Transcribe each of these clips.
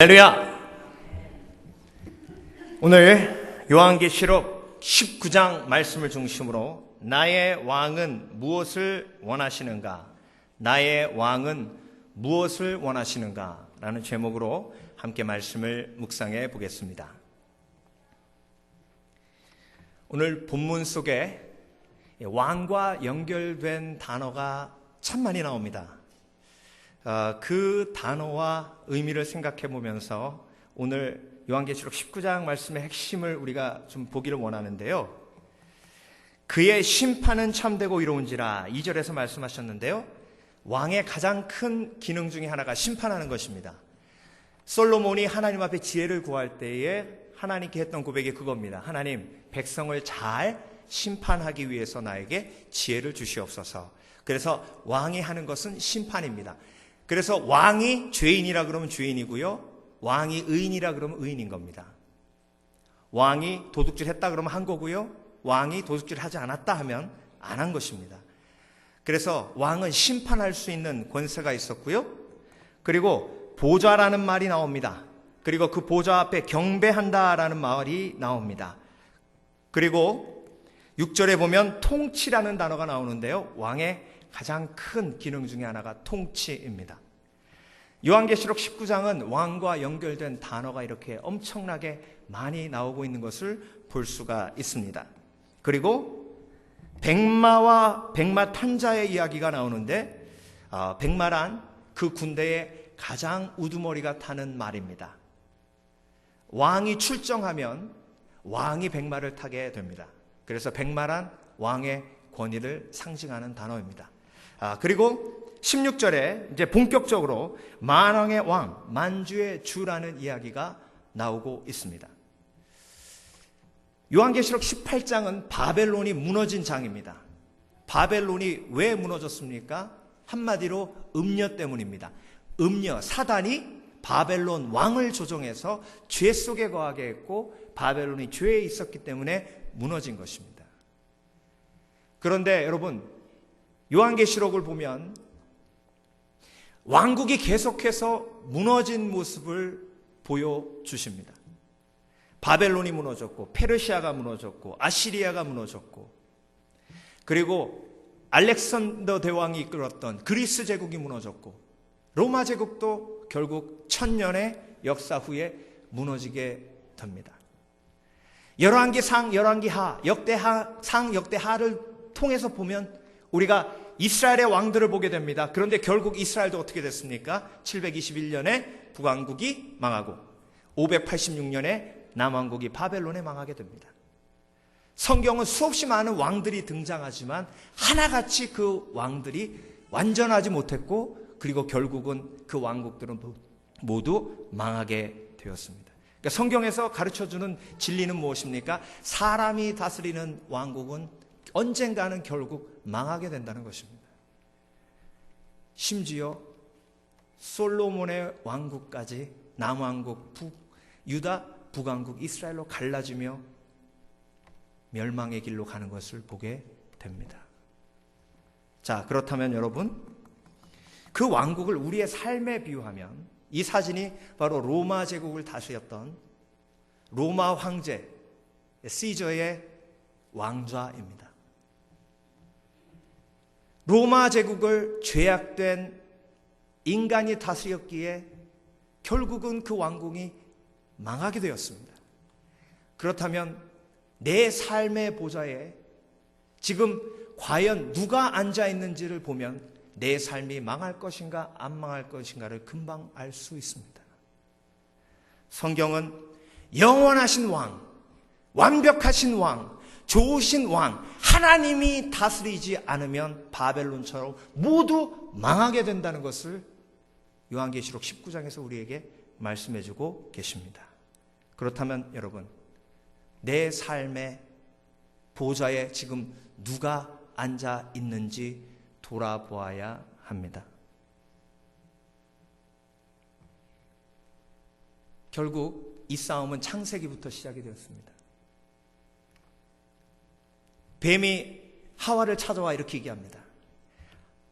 할렐루야! 오늘 요한계시록 19장 말씀을 중심으로 나의 왕은 무엇을 원하시는가? 나의 왕은 무엇을 원하시는가? 라는 제목으로 함께 말씀을 묵상해 보겠습니다. 오늘 본문 속에 왕과 연결된 단어가 참 많이 나옵니다. 그 단어와 의미를 생각해 보면서 오늘 요한계시록 19장 말씀의 핵심을 우리가 좀 보기를 원하는데요. 그의 심판은 참되고 이로운지라 2절에서 말씀하셨는데요. 왕의 가장 큰 기능 중에 하나가 심판하는 것입니다. 솔로몬이 하나님 앞에 지혜를 구할 때에 하나님께 했던 고백이 그겁니다. 하나님, 백성을 잘 심판하기 위해서 나에게 지혜를 주시옵소서. 그래서 왕이 하는 것은 심판입니다. 그래서 왕이 죄인이라 그러면 죄인이고요. 왕이 의인이라 그러면 의인인 겁니다. 왕이 도둑질 했다 그러면 한 거고요. 왕이 도둑질 하지 않았다 하면 안 한 것입니다. 그래서 왕은 심판할 수 있는 권세가 있었고요. 그리고 보좌라는 말이 나옵니다. 그리고 그 보좌 앞에 경배한다라는 말이 나옵니다. 그리고 6절에 보면 통치라는 단어가 나오는데요. 왕의 가장 큰 기능 중에 하나가 통치입니다. 요한계시록 19장은 왕과 연결된 단어가 이렇게 엄청나게 많이 나오고 있는 것을 볼 수가 있습니다. 그리고 백마와 백마 탄자의 이야기가 나오는데 백마란 그 군대의 가장 우두머리가 타는 말입니다. 왕이 출정하면 왕이 백마를 타게 됩니다. 그래서 백마란 왕의 권위를 상징하는 단어입니다. 그리고 16절에 이제 본격적으로 만왕의 왕, 만주의 주라는 이야기가 나오고 있습니다. 요한계시록 18장은 바벨론이 무너진 장입니다. 바벨론이 왜 무너졌습니까? 한마디로 음녀 때문입니다. 음녀, 사단이 바벨론 왕을 조종해서 죄 속에 거하게 했고 바벨론이 죄에 있었기 때문에 무너진 것입니다. 그런데 여러분, 요한계시록을 보면 왕국이 계속해서 무너진 모습을 보여주십니다. 바벨론이 무너졌고 페르시아가 무너졌고 아시리아가 무너졌고 그리고 알렉산더 대왕이 이끌었던 그리스 제국이 무너졌고 로마 제국도 결국 1000년의 역사 후에 무너지게 됩니다. 열왕기상, 열왕기하, 역대상, 역대하를 통해서 보면 우리가 이스라엘의 왕들을 보게 됩니다. 그런데 결국 이스라엘도 어떻게 됐습니까? 721년에 북왕국이 망하고 586년에 남왕국이 바벨론에 망하게 됩니다. 성경은 수없이 많은 왕들이 등장하지만 하나같이 그 왕들이 완전하지 못했고 그리고 결국은 그 왕국들은 모두 망하게 되었습니다. 그러니까 성경에서 가르쳐주는 진리는 무엇입니까? 사람이 다스리는 왕국은 언젠가는 결국 망하게 된다는 것입니다. 심지어 솔로몬의 왕국까지 남왕국, 유다, 북왕국, 이스라엘로 갈라지며 멸망의 길로 가는 것을 보게 됩니다. 자, 그렇다면 여러분, 그 왕국을 우리의 삶에 비유하면 이 사진이 바로 로마 제국을 다스렸던 로마 황제 시저의 왕좌입니다. 로마 제국을 죄악된 인간이 다스렸기에 결국은 그 왕국이 망하게 되었습니다. 그렇다면 내 삶의 보좌에 지금 과연 누가 앉아 있는지를 보면 내 삶이 망할 것인가 안 망할 것인가를 금방 알 수 있습니다. 성경은 영원하신 왕, 완벽하신 왕, 좋으신 왕, 하나님이 다스리지 않으면 바벨론처럼 모두 망하게 된다는 것을 요한계시록 19장에서 우리에게 말씀해주고 계십니다. 그렇다면 여러분, 내 삶의 보좌에 지금 누가 앉아 있는지 돌아보아야 합니다. 결국 이 싸움은 창세기부터 시작이 되었습니다. 뱀이 하와를 찾아와 이렇게 얘기합니다.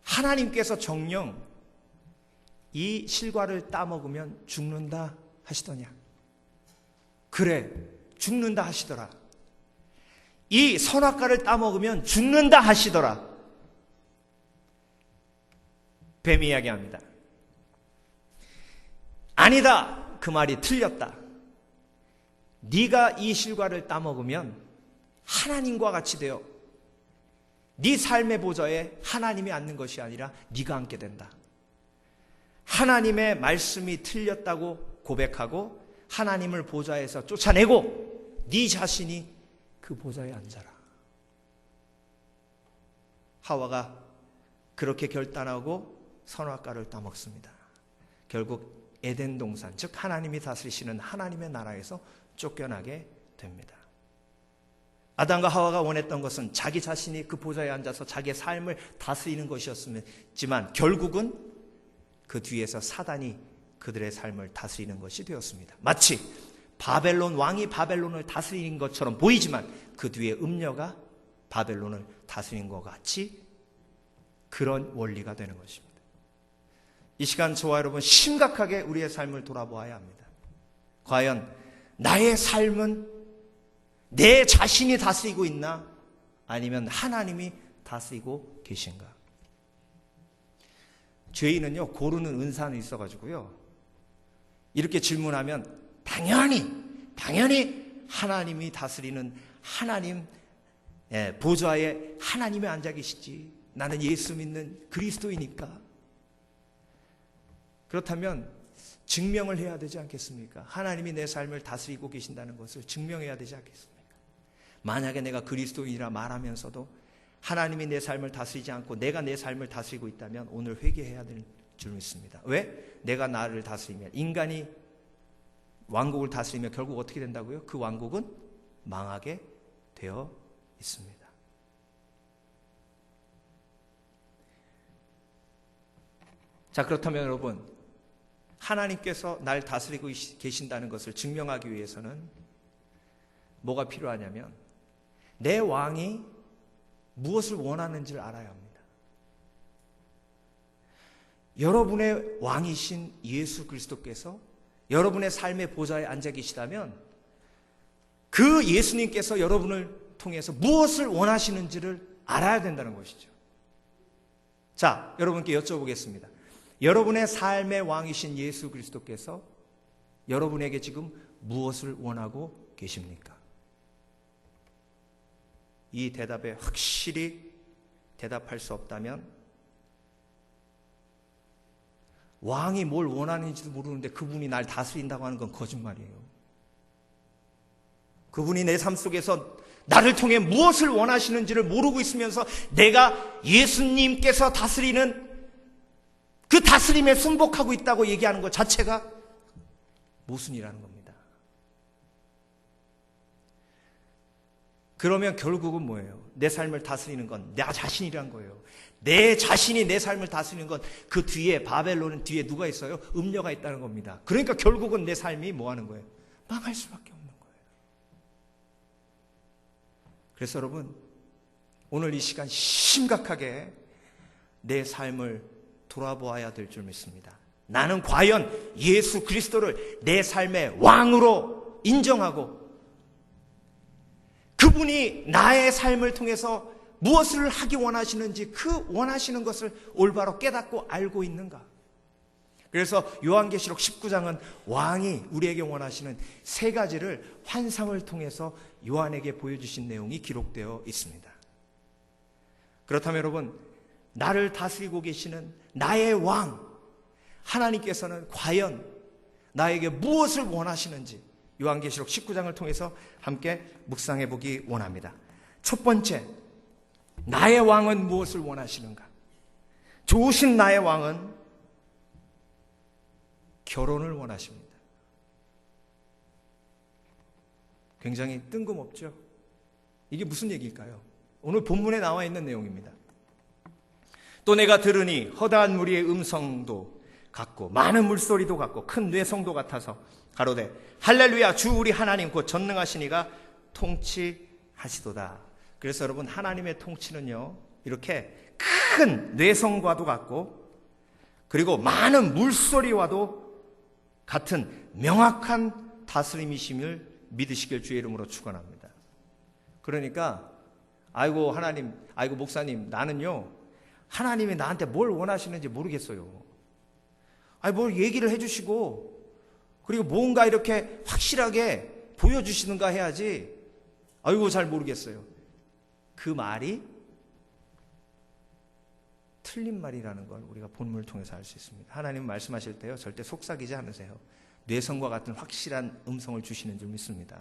하나님께서 정녕 이 실과를 따먹으면 죽는다 하시더냐? 그래, 죽는다 하시더라. 이 선악과를 따먹으면 죽는다 하시더라. 뱀이 이야기합니다. 아니다, 그 말이 틀렸다. 네가 이 실과를 따먹으면 하나님과 같이 되어 네 삶의 보좌에 하나님이 앉는 것이 아니라 네가 앉게 된다. 하나님의 말씀이 틀렸다고 고백하고 하나님을 보좌에서 쫓아내고 네 자신이 그 보좌에 앉아라. 하와가 그렇게 결단하고 선악과를 따먹습니다. 결국 에덴 동산, 즉 하나님이 다스리시는 하나님의 나라에서 쫓겨나게 됩니다. 아담과 하와가 원했던 것은 자기 자신이 그 보좌에 앉아서 자기의 삶을 다스리는 것이었지만 결국은 그 뒤에서 사단이 그들의 삶을 다스리는 것이 되었습니다. 마치 바벨론 왕이 바벨론을 다스리는 것처럼 보이지만 그 뒤에 음녀가 바벨론을 다스리는 것 같이 그런 원리가 되는 것입니다. 이 시간 저와 여러분 심각하게 우리의 삶을 돌아보아야 합니다. 과연 나의 삶은 내 자신이 다스리고 있나? 아니면 하나님이 다스리고 계신가? 죄인은요, 고르는 은사는 있어가지고요, 이렇게 질문하면 당연히 하나님이 다스리는 하나님 보좌에 하나님이 앉아 계시지. 나는 예수 믿는 그리스도이니까. 그렇다면 증명을 해야 되지 않겠습니까? 하나님이 내 삶을 다스리고 계신다는 것을 증명해야 되지 않겠습니까? 만약에 내가 그리스도인이라 말하면서도 하나님이 내 삶을 다스리지 않고 내가 내 삶을 다스리고 있다면 오늘 회개해야 될 줄 믿습니다. 왜? 내가 나를 다스리면, 인간이 왕국을 다스리면 결국 어떻게 된다고요? 그 왕국은 망하게 되어 있습니다. 자, 그렇다면 여러분, 하나님께서 날 다스리고 계신다는 것을 증명하기 위해서는 뭐가 필요하냐면 내 왕이 무엇을 원하는지를 알아야 합니다. 여러분의 왕이신 예수 그리스도께서 여러분의 삶의 보좌에 앉아 계시다면 그 예수님께서 여러분을 통해서 무엇을 원하시는지를 알아야 된다는 것이죠. 자, 여러분께 여쭤보겠습니다. 여러분의 삶의 왕이신 예수 그리스도께서 여러분에게 지금 무엇을 원하고 계십니까? 이 대답에 확실히 대답할 수 없다면 왕이 뭘 원하는지도 모르는데 그분이 날 다스린다고 하는 건 거짓말이에요. 그분이 내 삶 속에서 나를 통해 무엇을 원하시는지를 모르고 있으면서 내가 예수님께서 다스리는 그 다스림에 순복하고 있다고 얘기하는 것 자체가 모순이라는 겁니다. 그러면 결국은 뭐예요? 내 삶을 다스리는 건 나 자신이란 거예요. 내 자신이 내 삶을 다스리는 건 그 뒤에, 바벨론 뒤에 누가 있어요? 음녀가 있다는 겁니다. 그러니까 결국은 내 삶이 뭐 하는 거예요? 망할 수밖에 없는 거예요. 그래서 여러분, 오늘 이 시간 심각하게 내 삶을 돌아보아야 될 줄 믿습니다. 나는 과연 예수 그리스도를 내 삶의 왕으로 인정하고 그분이 나의 삶을 통해서 무엇을 하기 원하시는지 그 원하시는 것을 올바로 깨닫고 알고 있는가? 그래서 요한계시록 19장은 왕이 우리에게 원하시는 세 가지를 환상을 통해서 요한에게 보여주신 내용이 기록되어 있습니다. 그렇다면 여러분, 나를 다스리고 계시는 나의 왕 하나님께서는 과연 나에게 무엇을 원하시는지 요한계시록 19장을 통해서 함께 묵상해 보기 원합니다. 첫 번째, 나의 왕은 무엇을 원하시는가? 좋으신 나의 왕은 결혼을 원하십니다. 굉장히 뜬금없죠? 이게 무슨 얘기일까요? 오늘 본문에 나와 있는 내용입니다. 또 내가 들으니 허다한 무리의 음성도 같고 많은 물소리도 같고 큰 뇌성도 같아서 가로되 할렐루야, 주 우리 하나님 곧 전능하신 이가 통치하시도다. 그래서 여러분, 하나님의 통치는요, 이렇게 큰 뇌성과도 같고 그리고 많은 물소리와도 같은 명확한 다스림이심을 믿으시길 주의 이름으로 축원합니다. 그러니까 아이고 하나님, 아이고 목사님, 나는요 하나님이 나한테 뭘 원하시는지 모르겠어요. 아니 뭘 얘기를 해주시고 그리고 뭔가 이렇게 확실하게 보여주시는가 해야지. 아이고 잘 모르겠어요. 그 말이 틀린 말이라는 걸 우리가 본문을 통해서 알 수 있습니다. 하나님 말씀하실 때요 절대 속삭이지 않으세요. 뇌성과 같은 확실한 음성을 주시는 줄 믿습니다.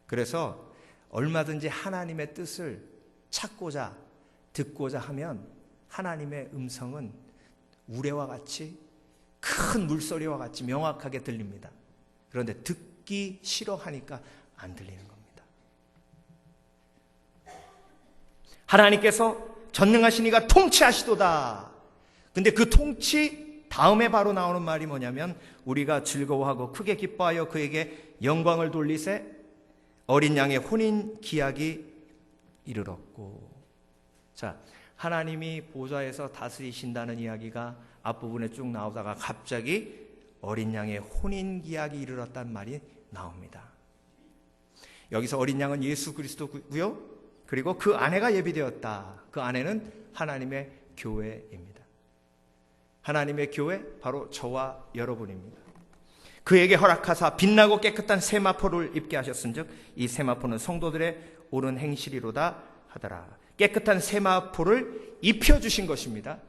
그래서 얼마든지 하나님의 뜻을 찾고자 듣고자 하면 하나님의 음성은 우레와 같이 큰 물소리와 같이 명확하게 들립니다. 그런데 듣기 싫어하니까 안 들리는 겁니다. 하나님께서 전능하신 이가 통치하시도다. 근데 그 통치 다음에 바로 나오는 말이 뭐냐면 우리가 즐거워하고 크게 기뻐하여 그에게 영광을 돌리세 어린 양의 혼인 기약이 이르렀고. 자, 하나님이 보좌에서 다스리신다는 이야기가 앞부분에 쭉 나오다가 갑자기 어린 양의 혼인 기약이 이르렀다는 말이 나옵니다. 여기서 어린 양은 예수 그리스도고요. 그리고 그 아내가 예비되었다. 그 아내는 하나님의 교회입니다. 하나님의 교회 바로 저와 여러분입니다. 그에게 허락하사 빛나고 깨끗한 세마포를 입게 하셨은즉 이 세마포는 성도들의 옳은 행실이로다 하더라. 깨끗한 세마포를 입혀주신 것입니다.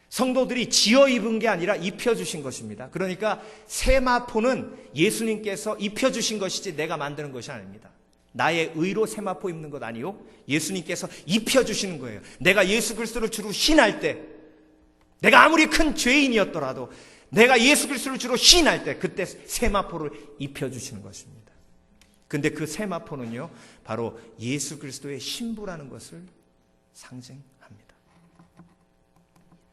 성도들이 지어 입은 게 아니라 입혀주신 것입니다. 그러니까 세마포는 예수님께서 입혀주신 것이지 내가 만드는 것이 아닙니다. 나의 의로 세마포 입는 것 아니요 예수님께서 입혀주시는 거예요. 내가 예수 그리스도를 주로 신할 때, 내가 아무리 큰 죄인이었더라도 내가 예수 그리스도를 주로 신할 때 그때 세마포를 입혀주시는 것입니다. 근데 그 세마포는요 바로 예수 그리스도의 신부라는 것을 상징합니다.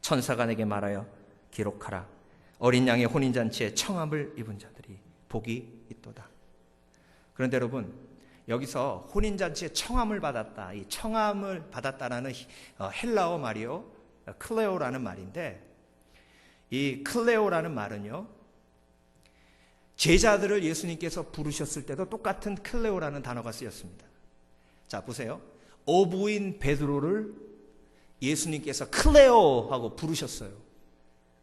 천사가 내게 말하여 기록하라. 어린 양의 혼인잔치에 청함을 입은 자들이 복이 있도다. 그런데 여러분 여기서 혼인잔치에 청함을 받았다. 이 청함을 받았다라는 헬라어 말이요 클레오라는 말인데 이 클레오라는 말은요 제자들을 예수님께서 부르셨을 때도 똑같은 클레오라는 단어가 쓰였습니다. 자 보세요. 어부인 베드로를 예수님께서 클레오하고 부르셨어요.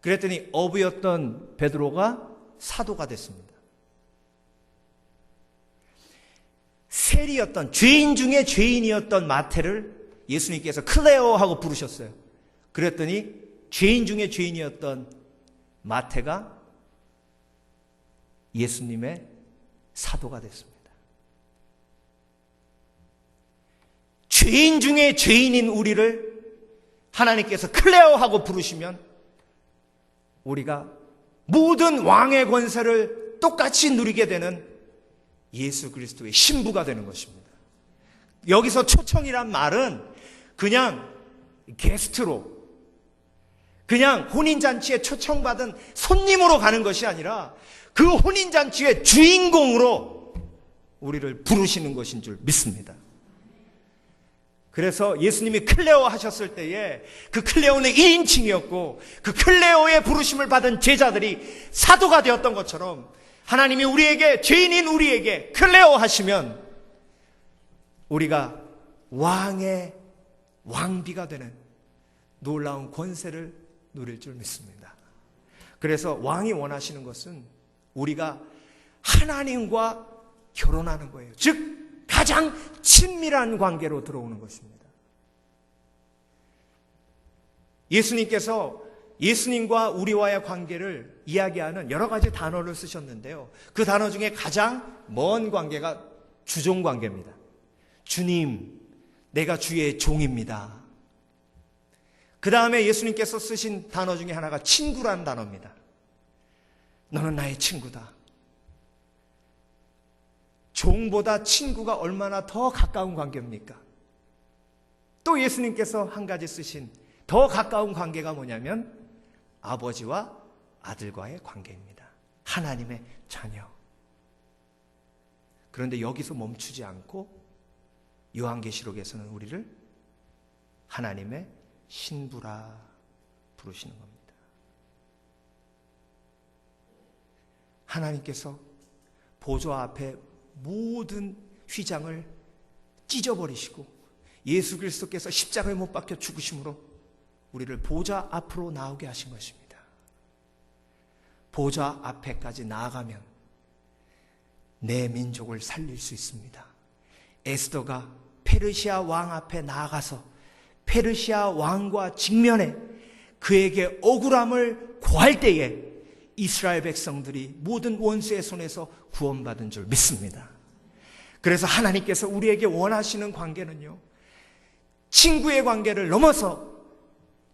그랬더니 어부였던 베드로가 사도가 됐습니다. 세리였던 죄인 중에 죄인이었던 마태를 예수님께서 클레오하고 부르셨어요. 그랬더니 죄인 중에 죄인이었던 마태가 예수님의 사도가 됐습니다. 죄인 중에 죄인인 우리를 하나님께서 클레오하고 부르시면 우리가 모든 왕의 권세를 똑같이 누리게 되는 예수 그리스도의 신부가 되는 것입니다. 여기서 초청이란 말은 그냥 게스트로 그냥 혼인잔치에 초청받은 손님으로 가는 것이 아니라 그 혼인잔치의 주인공으로 우리를 부르시는 것인 줄 믿습니다. 그래서 예수님이 클레오 하셨을 때에 그 클레오는 1인칭이었고 그 클레오의 부르심을 받은 제자들이 사도가 되었던 것처럼 하나님이 우리에게 죄인인 우리에게 클레오 하시면 우리가 왕의 왕비가 되는 놀라운 권세를 누릴 줄 믿습니다. 그래서 왕이 원하시는 것은 우리가 하나님과 결혼하는 거예요. 즉 가장 친밀한 관계로 들어오는 것입니다. 예수님께서 예수님과 우리와의 관계를 이야기하는 여러 가지 단어를 쓰셨는데요. 그 단어 중에 가장 먼 관계가 주종 관계입니다. 주님, 내가 주의 종입니다. 그 다음에 예수님께서 쓰신 단어 중에 하나가 친구라는 단어입니다. 너는 나의 친구다. 종보다 친구가 얼마나 더 가까운 관계입니까? 또 예수님께서 한 가지 쓰신 더 가까운 관계가 뭐냐면 아버지와 아들과의 관계입니다. 하나님의 자녀. 그런데 여기서 멈추지 않고 요한계시록에서는 우리를 하나님의 신부라 부르시는 겁니다. 하나님께서 보좌 앞에 모든 휘장을 찢어버리시고 예수 그리스도께서 십자가에 못 박혀 죽으심으로 우리를 보좌 앞으로 나오게 하신 것입니다. 보좌 앞에까지 나아가면 내 민족을 살릴 수 있습니다. 에스더가 페르시아 왕 앞에 나아가서 페르시아 왕과 직면해 그에게 억울함을 고할 때에 이스라엘 백성들이 모든 원수의 손에서 구원받은 줄 믿습니다. 그래서 하나님께서 우리에게 원하시는 관계는요, 친구의 관계를 넘어서,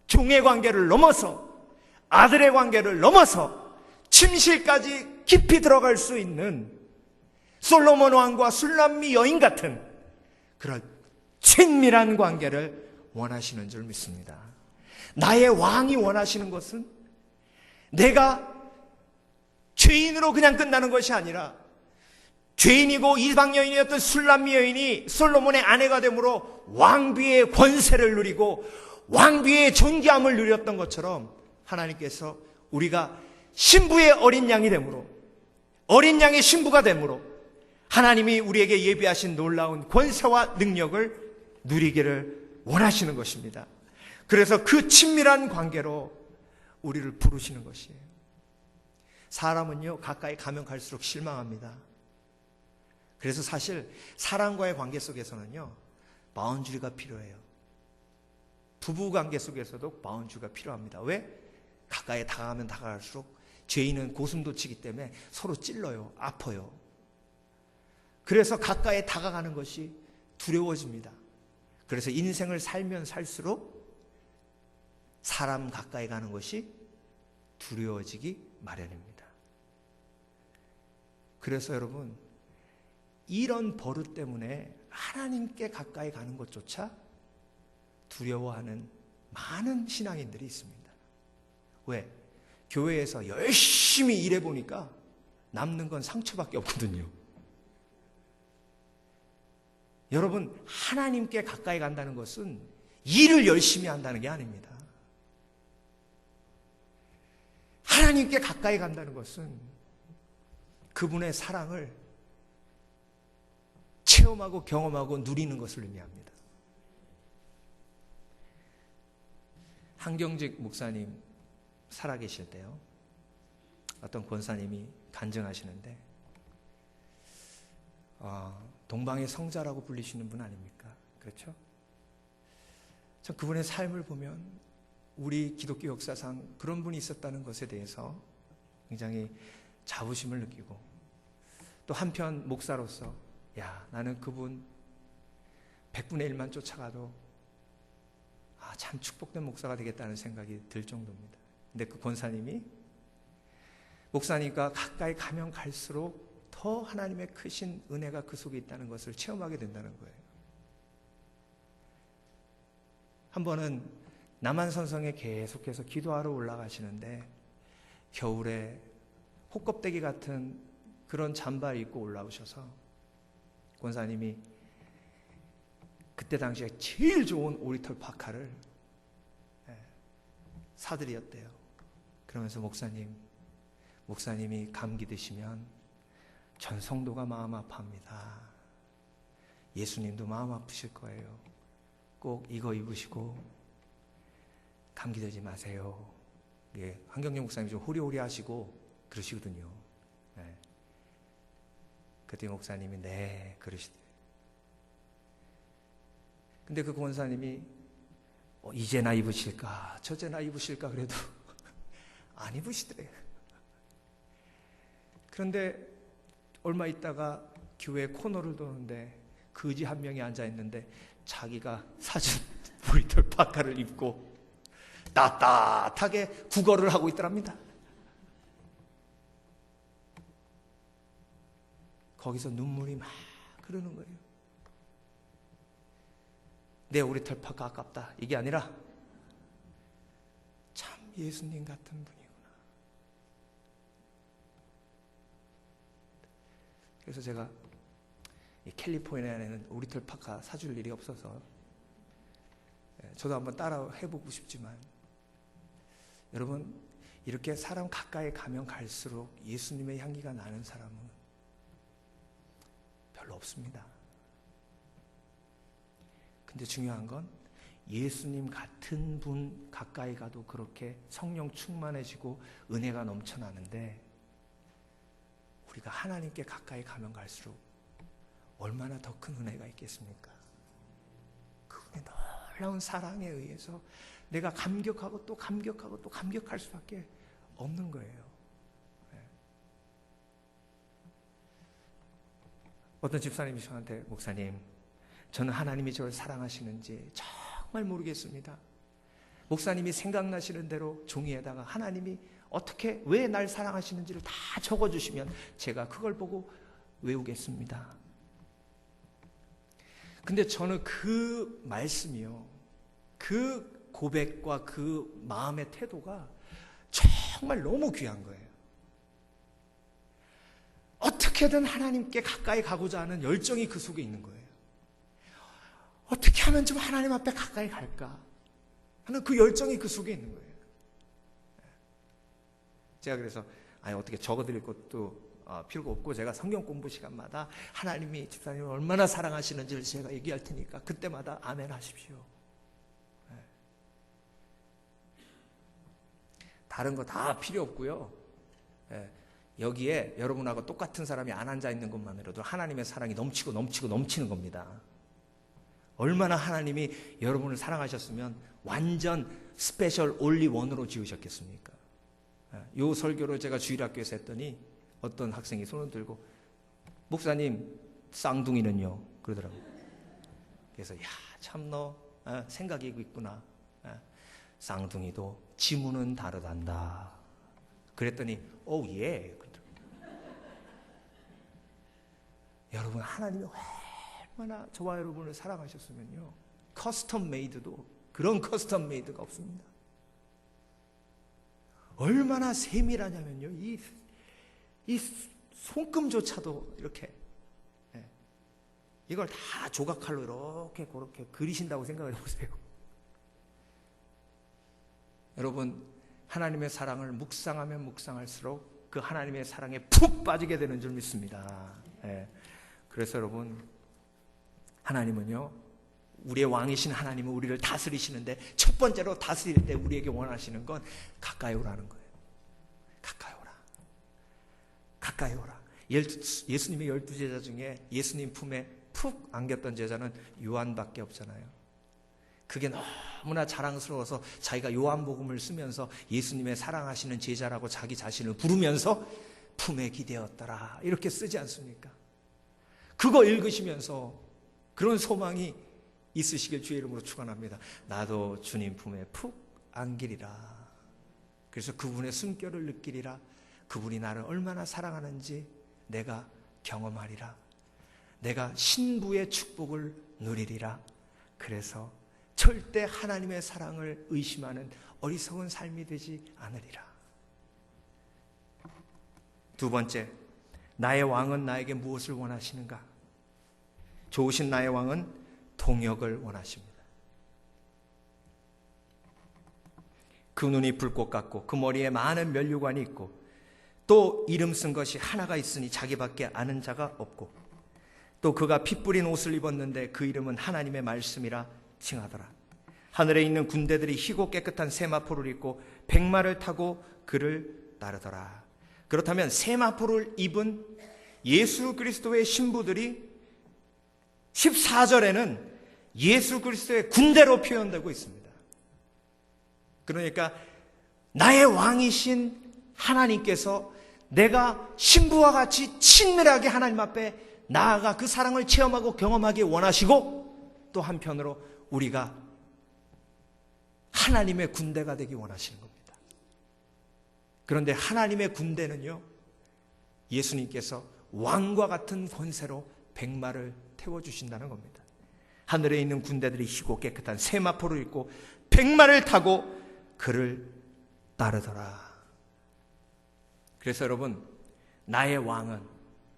종의 관계를 넘어서, 아들의 관계를 넘어서 침실까지 깊이 들어갈 수 있는 솔로몬 왕과 술람미 여인 같은 그런 친밀한 관계를 원하시는 줄 믿습니다. 나의 왕이 원하시는 것은 내가 죄인으로 그냥 끝나는 것이 아니라 죄인이고 이방 여인이었던 술람미 여인이 솔로몬의 아내가 되므로 왕비의 권세를 누리고 왕비의 존귀함을 누렸던 것처럼 하나님께서 우리가 신부의 어린 양이 되므로, 어린 양의 신부가 되므로 하나님이 우리에게 예비하신 놀라운 권세와 능력을 누리기를 원하시는 것입니다. 그래서 그 친밀한 관계로 우리를 부르시는 것이에요. 사람은요, 가까이 가면 갈수록 실망합니다. 그래서 사실 사람과의 관계 속에서는요, 바운주리가 필요해요. 부부 관계 속에서도 바운주리가 필요합니다. 왜? 가까이 다가가면 다가갈수록 죄인은 고슴도치기 때문에 서로 찔러요, 아파요. 그래서 가까이 다가가는 것이 두려워집니다. 그래서 인생을 살면 살수록 사람 가까이 가는 것이 두려워지기 마련입니다. 그래서 여러분, 이런 버릇 때문에 하나님께 가까이 가는 것조차 두려워하는 많은 신앙인들이 있습니다. 왜? 교회에서 열심히 일해보니까 남는 건 상처밖에 없거든요. 여러분, 하나님께 가까이 간다는 것은 일을 열심히 한다는 게 아닙니다. 하나님께 가까이 간다는 것은 그분의 사랑을 체험하고 경험하고 누리는 것을 의미합니다. 한경직 목사님 살아계실 때요, 어떤 권사님이 간증하시는데, 동방의 성자라고 불리시는 분 아닙니까? 그렇죠? 전 그분의 삶을 보면 우리 기독교 역사상 그런 분이 있었다는 것에 대해서 굉장히 자부심을 느끼고, 또 한편 목사로서 나는 그분 100분의 1만 쫓아가도 참 축복된 목사가 되겠다는 생각이 들 정도입니다. 근데 그 권사님이 목사님과 가까이 가면 갈수록 더 하나님의 크신 은혜가 그 속에 있다는 것을 체험하게 된다는 거예요. 한 번은 남한산성에 계속해서 기도하러 올라가시는데 겨울에 호껍데기 같은 그런 잠바를 입고 올라오셔서 권사님이 그때 당시에 제일 좋은 오리털 파카를 사드렸대요. 그러면서 목사님이 감기 드시면 전 성도가 마음 아파합니다. 예수님도 마음 아프실 거예요. 꼭 이거 입으시고 감기 들지 마세요. 한경영 목사님이 좀 호리호리 하시고 그러시거든요. 그때 목사님이 네 그러시대요. 근데 그 권사님이 이제나 입으실까 저제나 입으실까 그래도 안 입으시더래요. 그런데 얼마 있다가 교회 코너를 도는데 거지 한 명이 앉아있는데 자기가 사준 브리털 파카를 입고 따뜻하게 구걸을 하고 있더랍니다. 거기서 눈물이 막 흐르는 거예요. 내 오리털 파카 아깝다 이게 아니라 참 예수님 같은 분이구나. 그래서 제가 이 캘리포니아에는 오리털 파카 사줄 일이 없어서 저도 한번 따라 해보고 싶지만, 여러분 이렇게 사람 가까이 가면 갈수록 예수님의 향기가 나는 사람은 별로 없습니다. 근데 중요한 건 예수님 같은 분 가까이 가도 그렇게 성령 충만해지고 은혜가 넘쳐나는데, 우리가 하나님께 가까이 가면 갈수록 얼마나 더 큰 은혜가 있겠습니까? 그분의 놀라운 사랑에 의해서 내가 감격하고 또 감격하고 또 감격할 수밖에 없는 거예요. 어떤 집사님이 저한테, 목사님, 저는 하나님이 저를 사랑하시는지 정말 모르겠습니다. 목사님이 생각나시는 대로 종이에다가 하나님이 어떻게, 왜 날 사랑하시는지를 다 적어주시면 제가 그걸 보고 외우겠습니다. 근데 저는 그 말씀이요, 그 고백과 그 마음의 태도가 정말 너무 귀한 거예요. 어떻게든 하나님께 가까이 가고자 하는 열정이 그 속에 있는 거예요. 어떻게 하면 좀 하나님 앞에 가까이 갈까 하는 그 열정이 그 속에 있는 거예요. 제가 그래서 어떻게 적어드릴 것도 필요가 없고, 제가 성경 공부 시간마다 하나님이 집사님을 얼마나 사랑하시는지를 제가 얘기할 테니까 그때마다 아멘 하십시오. 다른 거 다 필요 없고요. 여기에 여러분하고 똑같은 사람이 안 앉아 있는 것만으로도 하나님의 사랑이 넘치고 넘치고 넘치는 겁니다. 얼마나 하나님이 여러분을 사랑하셨으면 완전 스페셜 올리 원으로 지으셨겠습니까? 요 설교를 제가 주일학교에서 했더니 어떤 학생이 손을 들고, 목사님, 쌍둥이는요? 그러더라고요. 그래서 참 너 생각이 있구나. 쌍둥이도 지문은 다르단다. 그랬더니 예. 여러분, 하나님이 얼마나 저와 여러분을 사랑하셨으면요, 커스텀 메이드도 그런 커스텀 메이드가 없습니다. 얼마나 세밀하냐면요, 이 손금조차도 이렇게, 이걸 다 조각칼로 이렇게 그렇게 그리신다고 생각을 해보세요. 여러분, 하나님의 사랑을 묵상하면 묵상할수록 그 하나님의 사랑에 푹 빠지게 되는 줄 믿습니다. 그래서 여러분, 하나님은요, 우리의 왕이신 하나님은 우리를 다스리시는데, 첫 번째로 다스릴 때 우리에게 원하시는 건 가까이 오라는 거예요. 가까이 오라. 가까이 오라. 예수님의 12제자 중에 예수님 품에 푹 안겼던 제자는 요한밖에 없잖아요. 그게 너무나 자랑스러워서 자기가 요한복음을 쓰면서 예수님의 사랑하시는 제자라고 자기 자신을 부르면서 품에 기대었더라, 이렇게 쓰지 않습니까? 그거 읽으시면서 그런 소망이 있으시길 주의 이름으로 축원합니다. 나도 주님 품에 푹 안기리라. 그래서 그분의 숨결을 느끼리라. 그분이 나를 얼마나 사랑하는지 내가 경험하리라. 내가 신부의 축복을 누리리라. 그래서 절대 하나님의 사랑을 의심하는 어리석은 삶이 되지 않으리라. 두 번째, 나의 왕은 나에게 무엇을 원하시는가? 좋으신 나의 왕은 동역을 원하십니다. 그 눈이 불꽃 같고 그 머리에 많은 면류관이 있고 또 이름 쓴 것이 하나가 있으니 자기밖에 아는 자가 없고 또 그가 피 뿌린 옷을 입었는데 그 이름은 하나님의 말씀이라 칭하더라. 하늘에 있는 군대들이 희고 깨끗한 세마포를 입고 백마를 타고 그를 따르더라. 그렇다면 세마포를 입은 예수 그리스도의 신부들이 14절에는 예수 그리스도의 군대로 표현되고 있습니다. 그러니까 나의 왕이신 하나님께서 내가 신부와 같이 친밀하게 하나님 앞에 나아가 그 사랑을 체험하고 경험하기 원하시고, 또 한편으로 우리가 하나님의 군대가 되기 원하시는 겁니다. 그런데 하나님의 군대는요, 예수님께서 왕과 같은 권세로 백마를 태워주신다는 겁니다. 하늘에 있는 군대들이 희고 깨끗한 세마포를 입고 백마를 타고 그를 따르더라. 그래서 여러분, 나의 왕은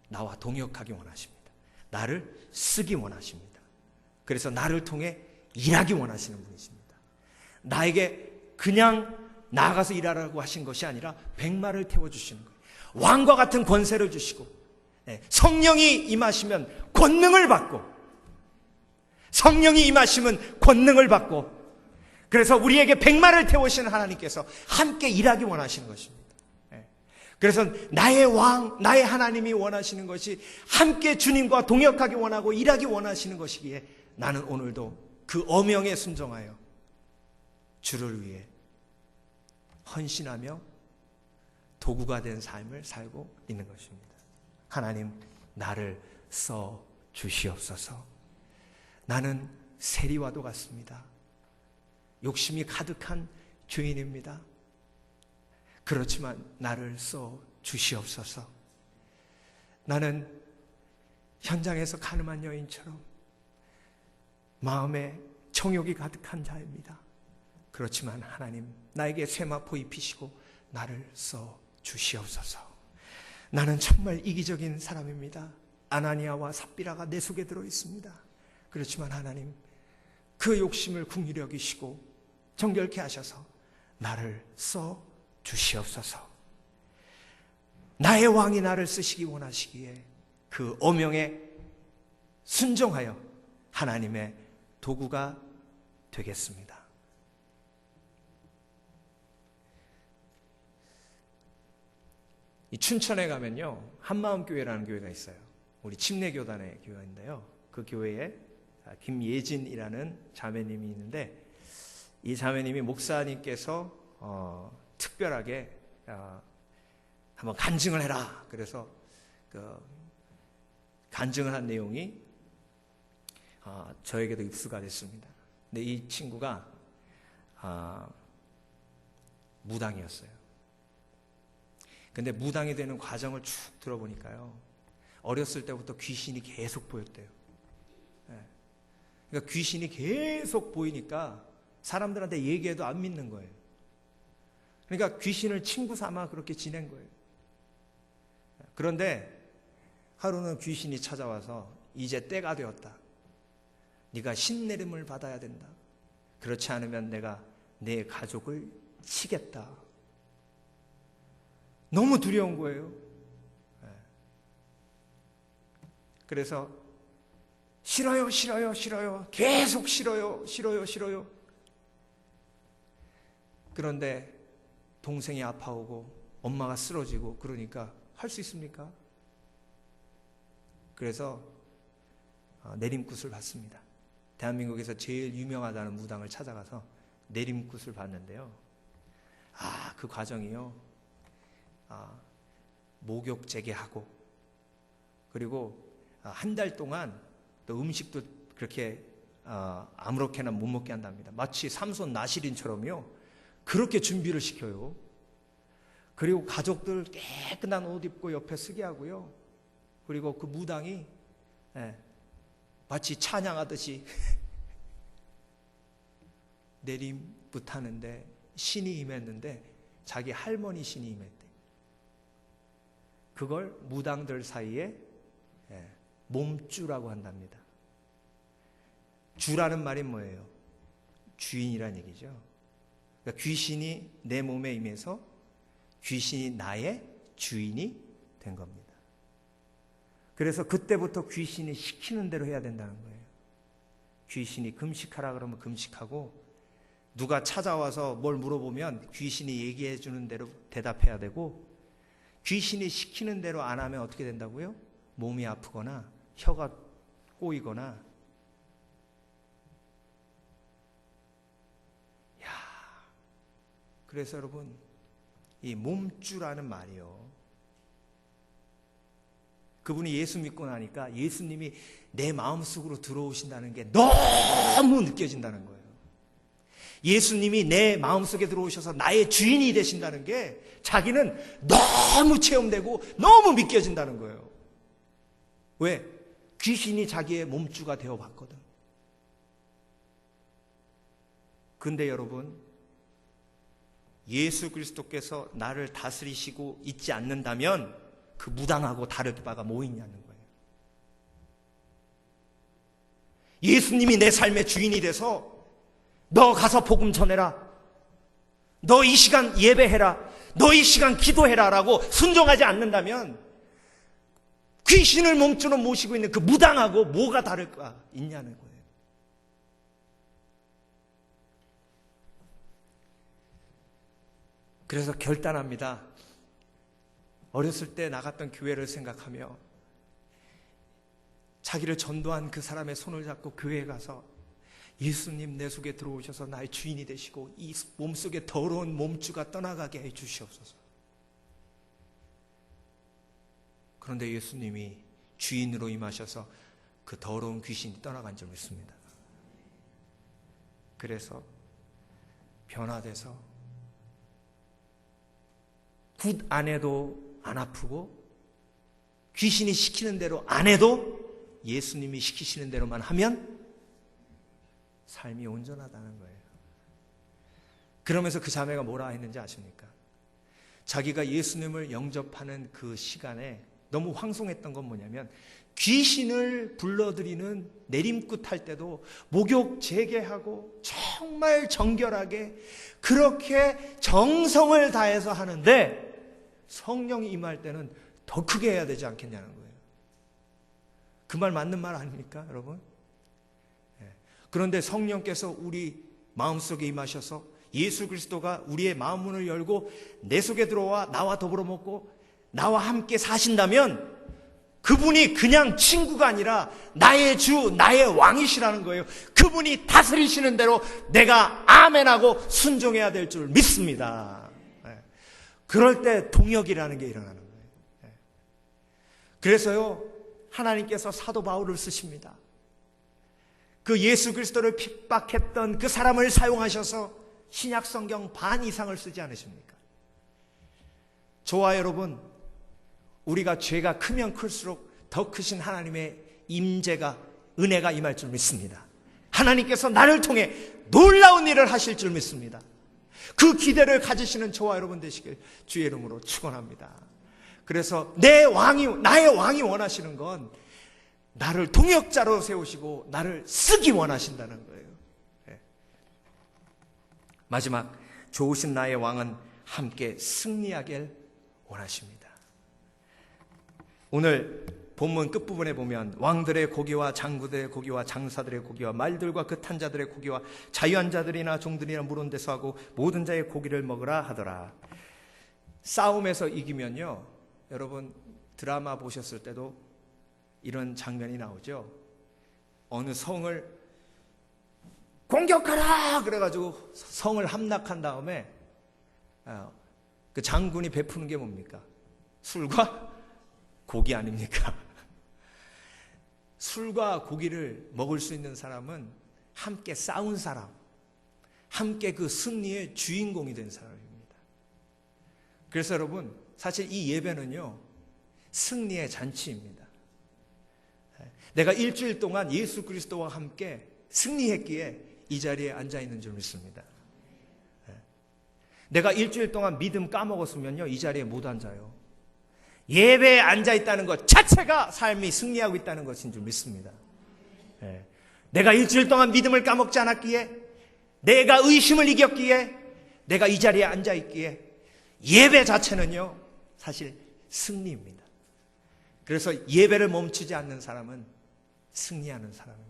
나와 동역하기 원하십니다. 나를 쓰기 원하십니다. 그래서 나를 통해 일하기 원하시는 분이십니다. 나에게 그냥 나아가서 일하라고 하신 것이 아니라 백마를 태워주시는 거예요. 왕과 같은 권세를 주시고, 성령이 임하시면 권능을 받고, 성령이 임하시면 권능을 받고, 그래서 우리에게 백마를 태우시는 하나님께서 함께 일하기 원하시는 것입니다. 그래서 나의 왕, 나의 하나님이 원하시는 것이 함께 주님과 동역하기 원하고 일하기 원하시는 것이기에 나는 오늘도 그 어명에 순종하여 주를 위해 헌신하며 도구가 된 삶을 살고 있는 것입니다. 하나님, 나를 써 주시옵소서. 나는 세리와도 같습니다. 욕심이 가득한 죄인입니다. 그렇지만 나를 써 주시옵소서. 나는 현장에서 가늠한 여인처럼 마음에 정욕이 가득한 자입니다. 그렇지만 하나님, 나에게 세마포 입히시고 나를 써 주시옵소서. 나는 정말 이기적인 사람입니다. 아나니아와 삽비라가 내 속에 들어 있습니다. 그렇지만 하나님, 그 욕심을 긍휼히 여기시고 정결케 하셔서 나를 써 주시옵소서. 나의 왕이 나를 쓰시기 원하시기에 그 어명에 순종하여 하나님의 도구가 되겠습니다. 이 춘천에 가면요, 한마음교회라는 교회가 있어요. 우리 침례교단의 교회인데요, 그 교회에 김예진이라는 자매님이 있는데, 이 자매님이 목사님께서 특별하게 한번 간증을 해라. 그래서 그 간증을 한 내용이 저에게도 입수가 됐습니다. 근데 이 친구가 무당이었어요. 근데 무당이 되는 과정을 쭉 들어보니까요, 어렸을 때부터 귀신이 계속 보였대요. 그러니까 귀신이 계속 보이니까 사람들한테 얘기해도 안 믿는 거예요. 그러니까 귀신을 친구 삼아 그렇게 지낸 거예요. 그런데 하루는 귀신이 찾아와서 이제 때가 되었다. 네가 신내림을 받아야 된다. 그렇지 않으면 내가 내 가족을 치겠다. 너무 두려운 거예요. 그래서 싫어요, 싫어요, 싫어요. 계속 싫어요, 싫어요, 싫어요. 그런데 동생이 아파오고 엄마가 쓰러지고 그러니까 할 수 있습니까? 그래서 내림굿을 받습니다. 대한민국에서 제일 유명하다는 무당을 찾아가서 내림굿을 받는데요. 그 과정이요, 목욕 재개하고, 그리고 한 달 동안 또 음식도 그렇게 아무렇게나 못 먹게 한답니다. 마치 삼손 나시린처럼요, 그렇게 준비를 시켜요. 그리고 가족들 깨끗한 옷 입고 옆에 쓰게 하고요. 그리고 그 무당이 마치 찬양하듯이 내림굿 하는데 신이 임했는데 자기 할머니 신이 임했대. 그걸 무당들 사이에 몸주라고 한답니다. 주라는 말이 뭐예요? 주인이란 얘기죠. 그러니까 귀신이 내 몸에 임해서 귀신이 나의 주인이 된 겁니다. 그래서 그때부터 귀신이 시키는 대로 해야 된다는 거예요. 귀신이 금식하라 그러면 금식하고, 누가 찾아와서 뭘 물어보면 귀신이 얘기해 주는 대로 대답해야 되고, 귀신이 시키는 대로 안 하면 어떻게 된다고요? 몸이 아프거나 혀가 꼬이거나. 그래서 여러분, 이 몸주라는 말이요, 그분이 예수 믿고 나니까 예수님이 내 마음속으로 들어오신다는 게 너무 느껴진다는 거예요. 예수님이 내 마음속에 들어오셔서 나의 주인이 되신다는 게 자기는 너무 체험되고 너무 믿겨진다는 거예요. 왜? 귀신이 자기의 몸주가 되어봤거든. 근데 여러분, 예수 그리스도께서 나를 다스리시고 있지 않는다면 그 무당하고 다를 바가 뭐 있냐는 거예요. 예수님이 내 삶의 주인이 돼서 너 가서 복음 전해라, 너 이 시간 예배해라, 너 이 시간 기도해라 라고 순종하지 않는다면 귀신을 몸주로 모시고 있는 그 무당하고 뭐가 다를까 있냐는 거예요. 그래서 결단합니다. 어렸을 때 나갔던 교회를 생각하며 자기를 전도한 그 사람의 손을 잡고 교회에 가서 예수님 내 속에 들어오셔서 나의 주인이 되시고 이 몸속에 더러운 몸주가 떠나가게 해 주시옵소서. 그런데 예수님이 주인으로 임하셔서 그 더러운 귀신이 떠나간 줄 믿습니다. 그래서 변화돼서 굿 안 해도 안 아프고 귀신이 시키는 대로 안 해도 예수님이 시키시는 대로만 하면 삶이 온전하다는 거예요. 그러면서 그 자매가 뭐라 했는지 아십니까? 자기가 예수님을 영접하는 그 시간에 너무 황송했던 건 뭐냐면 귀신을 불러들이는 내림굿 할 때도 목욕 재개하고 정말 정결하게 그렇게 정성을 다해서 하는데 성령이 임할 때는 더 크게 해야 되지 않겠냐는 거예요. 그 말 맞는 말 아닙니까, 여러분? 그런데 성령께서 우리 마음속에 임하셔서 예수 그리스도가 우리의 마음 문을 열고 내 속에 들어와 나와 더불어 먹고 나와 함께 사신다면 그분이 그냥 친구가 아니라 나의 주, 나의 왕이시라는 거예요. 그분이 다스리시는 대로 내가 아멘하고 순종해야 될 줄 믿습니다. 그럴 때 동역이라는 게 일어나는 거예요. 그래서요, 하나님께서 사도 바울을 쓰십니다. 그 예수 그리스도를 핍박했던 그 사람을 사용하셔서 신약 성경 반 이상을 쓰지 않으십니까? 저와 여러분, 우리가 죄가 크면 클수록 더 크신 하나님의 임재가, 은혜가 임할 줄 믿습니다. 하나님께서 나를 통해 놀라운 일을 하실 줄 믿습니다. 그 기대를 가지시는 저와 여러분 되시길 주의 이름으로 축원합니다. 그래서 나의 왕이 원하시는 건 나를 동역자로 세우시고 나를 쓰기 원하신다는 거예요. 마지막, 좋으신 나의 왕은 함께 승리하길 원하십니다. 오늘 본문 끝부분에 보면 왕들의 고기와 장구들의 고기와 장사들의 고기와 말들과 그 탄 자들의 고기와 자유한 자들이나 종들이나 물은 데서 하고 모든 자의 고기를 먹으라 하더라. 싸움에서 이기면요, 여러분 드라마 보셨을 때도 이런 장면이 나오죠. 어느 성을 공격하라 그래가지고 성을 함락한 다음에 그 장군이 베푸는 게 뭡니까? 술과 고기 아닙니까? 술과 고기를 먹을 수 있는 사람은 함께 싸운 사람, 함께 그 승리의 주인공이 된 사람입니다. 그래서 여러분, 사실 이 예배는요, 승리의 잔치입니다. 내가 일주일 동안 예수 그리스도와 함께 승리했기에 이 자리에 앉아 있는 줄 믿습니다. 내가 일주일 동안 믿음 까먹었으면요, 이 자리에 못 앉아요. 예배에 앉아 있다는 것 자체가 삶이 승리하고 있다는 것인 줄 믿습니다. 내가 일주일 동안 믿음을 까먹지 않았기에, 내가 의심을 이겼기에, 내가 이 자리에 앉아 있기에 예배 자체는요, 사실 승리입니다. 그래서 예배를 멈추지 않는 사람은 승리하는 사람입니다.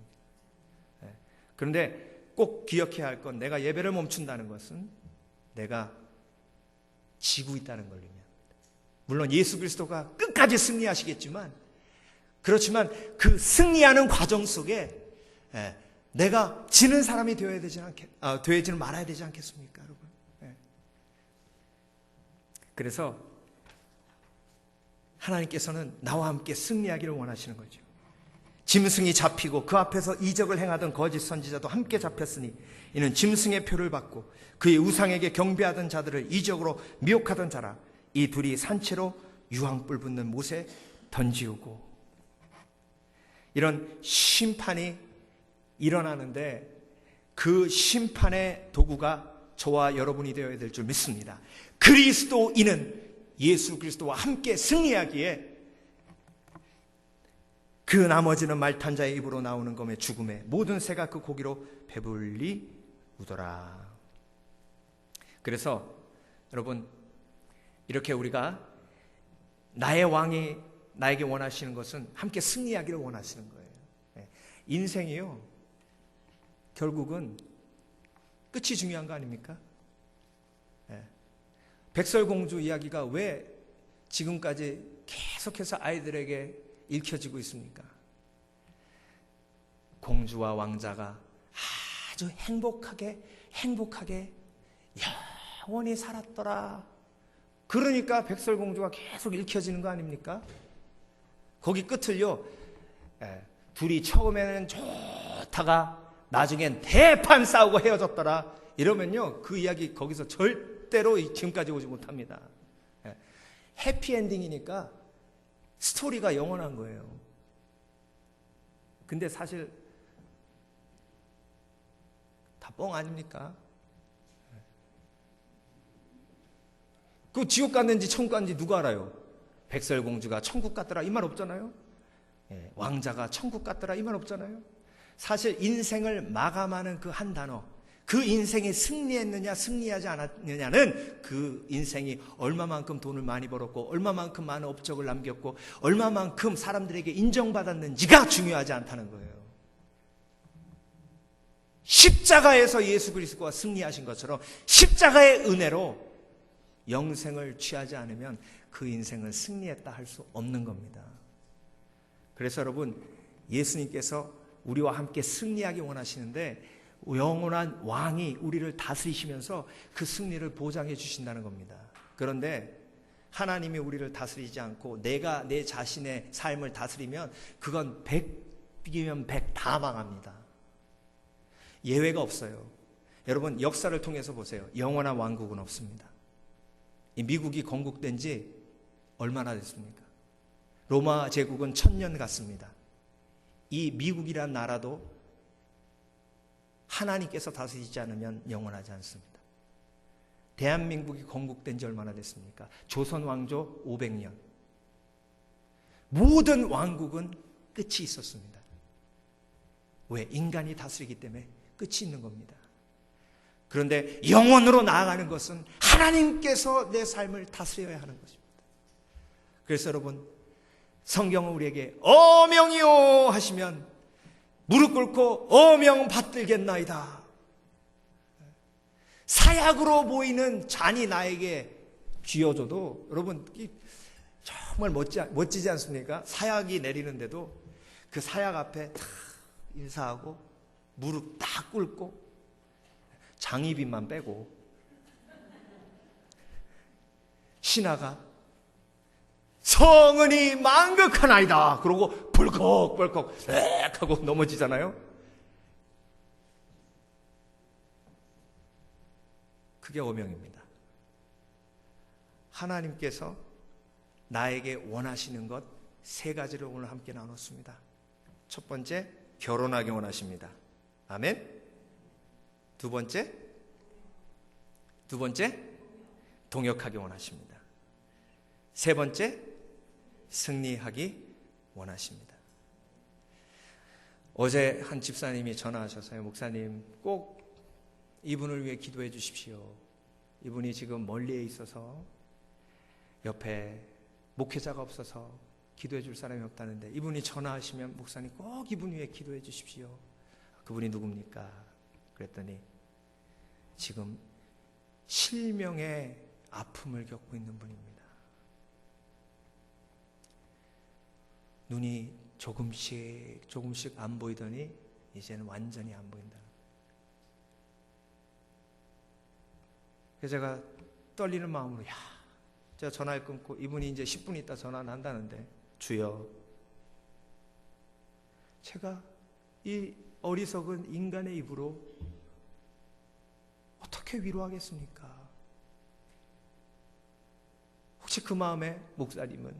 그런데 꼭 기억해야 할 건, 내가 예배를 멈춘다는 것은 내가 지고 있다는 걸 의미합니다. 물론 예수 그리스도가 끝까지 승리하시겠지만, 그렇지만 그 승리하는 과정 속에 내가 지는 사람이 되지는 말아야 되지 않겠습니까, 여러분? 그래서 하나님께서는 나와 함께 승리하기를 원하시는 거죠. 짐승이 잡히고 그 앞에서 이적을 행하던 거짓 선지자도 함께 잡혔으니 이는 짐승의 표를 받고 그의 우상에게 경배하던 자들을 이적으로 미혹하던 자라. 이 둘이 산채로 유황불 붙는 못에 던지우고. 이런 심판이 일어나는데 그 심판의 도구가 저와 여러분이 되어야 될 줄 믿습니다. 그리스도인은 예수 그리스도와 함께 승리하기에 그 나머지는 말탄 자의 입으로 나오는 검의 죽음에 모든 새가 그 고기로 배불리 우더라. 그래서 여러분, 이렇게 우리가 나의 왕이 나에게 원하시는 것은 함께 승리하기를 원하시는 거예요. 인생이요, 결국은 끝이 중요한 거 아닙니까? 백설공주 이야기가 왜 지금까지 계속해서 아이들에게 읽혀지고 있습니까? 공주와 왕자가 아주 행복하게 영원히 살았더라. 그러니까 백설공주가 계속 읽혀지는 거 아닙니까? 거기 끝을요, 둘이 처음에는 좋다가 나중엔 대판 싸우고 헤어졌더라. 이러면요, 그 이야기 거기서 절대로 지금까지 오지 못합니다. 해피엔딩이니까 스토리가 영원한 거예요. 근데 사실 다 뻥 아닙니까? 그 지옥 갔는지 천국 갔는지 누가 알아요? 백설공주가 천국 갔더라 이 말 없잖아요. 왕자가 천국 갔더라 이 말 없잖아요. 사실 인생을 마감하는 그 한 단어, 그 인생이 승리했느냐 승리하지 않았느냐는 그 인생이 얼마만큼 돈을 많이 벌었고 얼마만큼 많은 업적을 남겼고 얼마만큼 사람들에게 인정받았는지가 중요하지 않다는 거예요. 십자가에서 예수 그리스도가 승리하신 것처럼 십자가의 은혜로 영생을 취하지 않으면 그 인생은 승리했다 할 수 없는 겁니다. 그래서 여러분, 예수님께서 우리와 함께 승리하기 원하시는데 영원한 왕이 우리를 다스리시면서 그 승리를 보장해 주신다는 겁니다. 그런데 하나님이 우리를 다스리지 않고 내가 내 자신의 삶을 다스리면 그건 100이면 100 다 망합니다. 예외가 없어요. 여러분, 역사를 통해서 보세요. 영원한 왕국은 없습니다. 이 미국이 건국된 지 얼마나 됐습니까? 로마 제국은 1000년 갔습니다. 이 미국이란 나라도 하나님께서 다스리지 않으면 영원하지 않습니다. 대한민국이 건국된 지 얼마나 됐습니까? 조선 왕조 500년. 모든 왕국은 끝이 있었습니다. 왜? 인간이 다스리기 때문에 끝이 있는 겁니다. 그런데 영원으로 나아가는 것은 하나님께서 내 삶을 다스려야 하는 것입니다. 그래서 여러분, 성경은 우리에게 어명이요 하시면 무릎 꿇고 어명 받들겠나이다. 사약으로 보이는 잔이 나에게 쥐어줘도 여러분 정말 멋지지 않습니까? 사약이 내리는데도 그 사약 앞에 딱 인사하고 무릎 딱 꿇고 장희빈만 빼고 신하가 성은이 만극하나이다 그러고 벌컥벌컥 엑 하고 넘어지잖아요. 그게 어명입니다. 하나님께서 나에게 원하시는 것 3가지를 오늘 함께 나눴습니다. 첫 번째, 결혼하기 원하십니다. 아멘. 두 번째, 동역하기 원하십니다. 세 번째, 승리하기 원하십니다. 어제 한 집사님이 전화하셔서요, 목사님 꼭 이분을 위해 기도해 주십시오. 이분이 지금 멀리에 있어서 옆에 목회자가 없어서 기도해 줄 사람이 없다는데 이분이 전화하시면 목사님 꼭 이분 위해 기도해 주십시오. 그분이 누굽니까? 그랬더니 지금 실명의 아픔을 겪고 있는 분입니다. 눈이 조금씩 안 보이더니 이제는 완전히 안 보인다. 그래서 제가 떨리는 마음으로 제가 전화를 끊고 이분이 이제 10분 있다 전화를 한다는데 주여, 제가 이 어리석은 인간의 입으로 어떻게 위로하겠습니까? 혹시 그 마음에 목사님은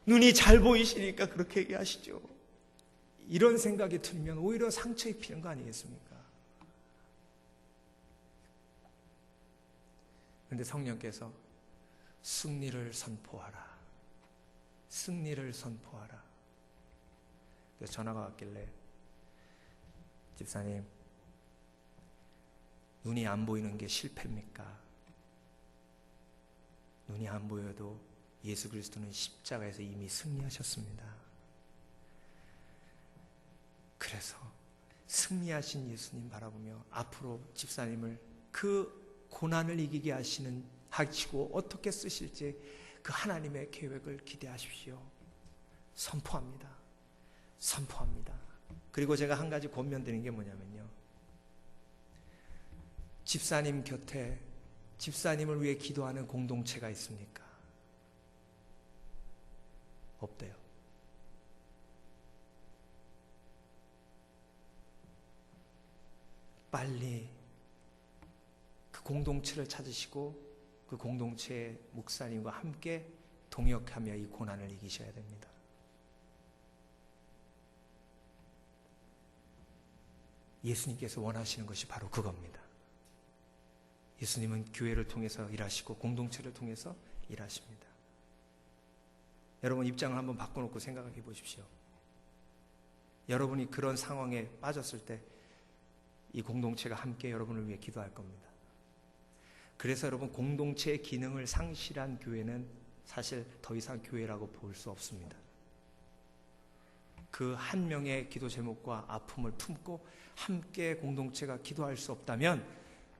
눈이 잘 보이시니까 그렇게 얘기하시죠. 이런 생각이 들면 오히려 상처 입히는 거 아니겠습니까? 그런데 성령께서 승리를 선포하라. 승리를 선포하라. 그래서 전화가 왔길래 집사님, 눈이 안 보이는 게 실패입니까? 눈이 안 보여도 예수 그리스도는 십자가에서 이미 승리하셨습니다. 그래서 승리하신 예수님 바라보며 앞으로 집사님을 그 고난을 이기게 하시고 어떻게 쓰실지 그 하나님의 계획을 기대하십시오. 선포합니다. 그리고 제가 한 가지 권면드리는 게 뭐냐면요, 집사님 곁에 집사님을 위해 기도하는 공동체가 있습니까? 없대요. 빨리 그 공동체를 찾으시고 그 공동체의 목사님과 함께 동역하며 이 고난을 이기셔야 됩니다. 예수님께서 원하시는 것이 바로 그겁니다. 예수님은 교회를 통해서 일하시고 공동체를 통해서 일하십니다. 여러분 입장을 한번 바꿔놓고 생각해 보십시오. 여러분이 그런 상황에 빠졌을 때 이 공동체가 함께 여러분을 위해 기도할 겁니다. 그래서 여러분, 공동체의 기능을 상실한 교회는 사실 더 이상 교회라고 볼 수 없습니다. 그 한 명의 기도 제목과 아픔을 품고 함께 공동체가 기도할 수 없다면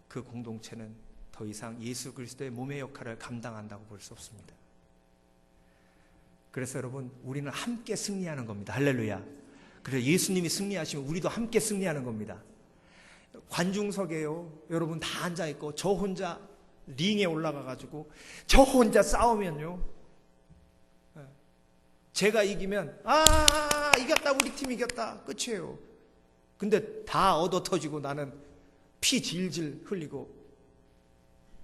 그 공동체는 더 이상 예수 그리스도의 몸의 역할을 감당한다고 볼 수 없습니다. 그래서 여러분, 우리는 함께 승리하는 겁니다. 할렐루야. 그래서 예수님이 승리하시면 우리도 함께 승리하는 겁니다. 관중석에요, 여러분 다 앉아있고 저 혼자 링에 올라가가지고 저 혼자 싸우면요, 제가 이기면 이겼다, 우리 팀 이겼다, 끝이에요. 근데 다 얻어 터지고 나는 피 질질 흘리고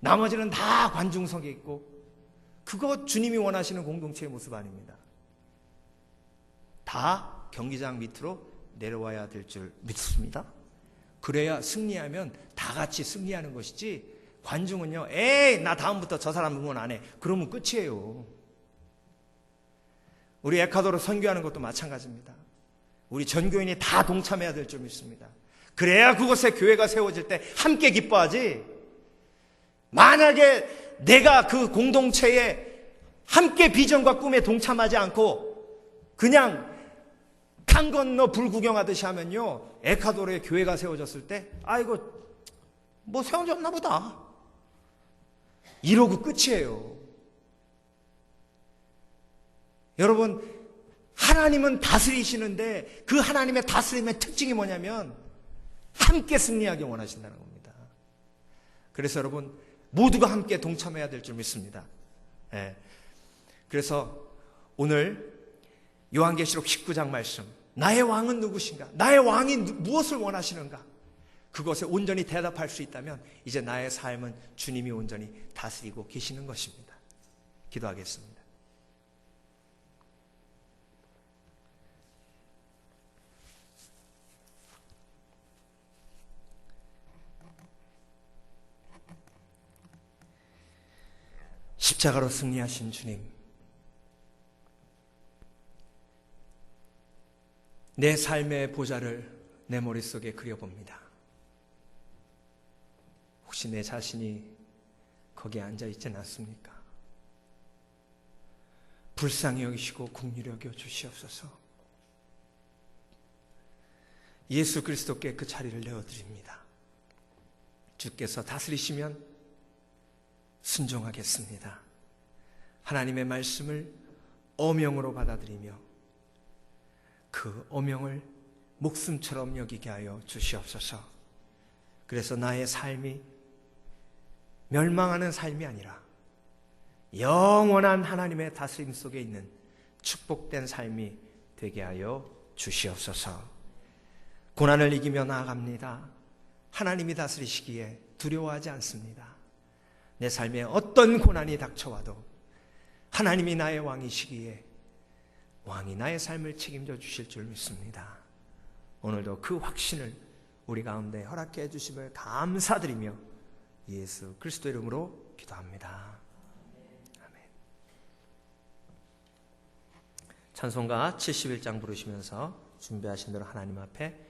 나머지는 다 관중석에 있고, 그거 주님이 원하시는 공동체의 모습 아닙니다. 다 경기장 밑으로 내려와야 될 줄 믿습니다. 그래야 승리하면 다 같이 승리하는 것이지, 관중은요, 나 다음부터 저 사람 응원 안 해, 그러면 끝이에요. 우리 에콰도르 선교하는 것도 마찬가지입니다. 우리 전교인이 다 동참해야 될 줄 믿습니다. 그래야 그곳에 교회가 세워질 때 함께 기뻐하지, 만약에 내가 그 공동체에 함께 비전과 꿈에 동참하지 않고 그냥 강 건너 불 구경하듯이 하면요, 에콰도르에 교회가 세워졌을 때 아이고 뭐 세워졌나 보다 이러고 끝이에요. 여러분, 하나님은 다스리시는데 그 하나님의 다스림의 특징이 뭐냐면 함께 승리하기 원하신다는 겁니다. 그래서 여러분, 모두가 함께 동참해야 될 줄 믿습니다. 그래서 오늘 요한계시록 19장 말씀, 나의 왕은 누구신가? 나의 왕이 무엇을 원하시는가? 그것에 온전히 대답할 수 있다면 이제 나의 삶은 주님이 온전히 다스리고 계시는 것입니다. 기도하겠습니다. 십자가로 승리하신 주님, 내 삶의 보좌를 내 머릿속에 그려봅니다. 혹시 내 자신이 거기에 앉아있지는 않습니까? 불쌍히 여기시고 긍휼히 여겨 주시옵소서. 예수 그리스도께 그 자리를 내어드립니다. 주께서 다스리시면 순종하겠습니다. 하나님의 말씀을 어명으로 받아들이며 그 어명을 목숨처럼 여기게 하여 주시옵소서. 그래서 나의 삶이 멸망하는 삶이 아니라 영원한 하나님의 다스림 속에 있는 축복된 삶이 되게 하여 주시옵소서. 고난을 이기며 나아갑니다. 하나님이 다스리시기에 두려워하지 않습니다. 내 삶에 어떤 고난이 닥쳐와도 하나님이 나의 왕이시기에 왕이 나의 삶을 책임져 주실 줄 믿습니다. 오늘도 그 확신을 우리 가운데 허락해 주심을 감사드리며 예수 그리스도 이름으로 기도합니다. 아멘. 찬송가 71장 부르시면서 준비하신 대로 하나님 앞에